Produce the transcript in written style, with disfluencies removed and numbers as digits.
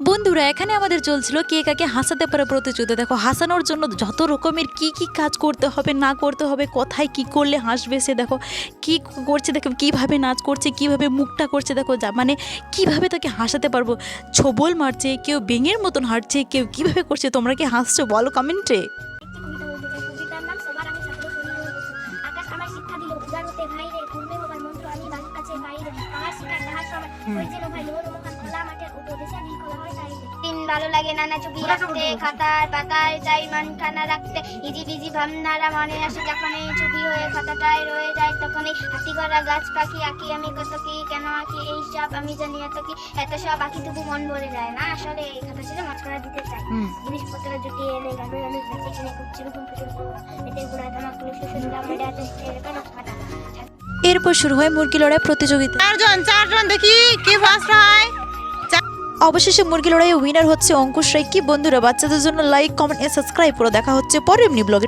বন্ধুরা এখানে আমাদের চলছিল কে কাকে হাসাতে পারে প্রতিযোগিতা। দেখো হাসানোর জন্য যত রকমের কি কি কাজ করতে হবে না করতে হবে, কোথায় কি করলে হাসবে সে, দেখো কি করছে, দেখো কিভাবে নাচ করছে, কিভাবে মুখটা করছে, দেখো মানে কিভাবে তাকে হাসাতে পারবো। ছোবল মারছে, কেউ বেঙের মতন হাঁটছে, কেউ কিভাবে করছে। তোমরা কি হাসছো বলো কমেন্টে। কবিতার নাম সবার আমি ছাত্র শরীর আকাশ আমার শিক্ষা দিল উদার হতে ভাই রে ঘুরবে হবার মন্ত্র আমি বাড়ির কাছে বাইরে পাহাড় শিখায় তাহার সময় ওই যেন ভাই লোর মুখান খোলা মাঠের উপদেশে নীল করা হয় তাই দিন ভালো লাগে নানা ছবি রাখতে খাতার পাতায় চাই মানখানা রাখতে ইজি বিজি ভাবনারা মনে আসে যখন এই ছবি হয়ে খাতাটায় রয়ে যায় তখনই হাতি গড়া গাছ পাখি আঁকি আমি কত কি কেন আঁকি এই সব আমি জানি এত সব আঁকি তবু মন ভরে যায় না আসলে এই খাতা ছিল মাঝখানা দিতে চাই জিনিসপত্র জুটিয়ে এনে গানে গানে নাচে কিনে কুচ্ছি রকম ফুটে এতে গুড়া ধামা কুলো শুশুলা মেডা চেষ্টা এরকম খাতা এরপর শুরু হয় মুরগি লড়াই প্রতিযোগিতা। চারজন দেখি কে ফার্স্ট হয়। অবশেষে মুরগি লড়াইয়ে উইনার হচ্ছে অঙ্কুশ রায়। কি বন্ধুরা, বাচ্চাদের জন্য লাইক কমেন্ট সাবস্ক্রাইব করে দেখা হচ্ছে পরের এমনি ব্লগে।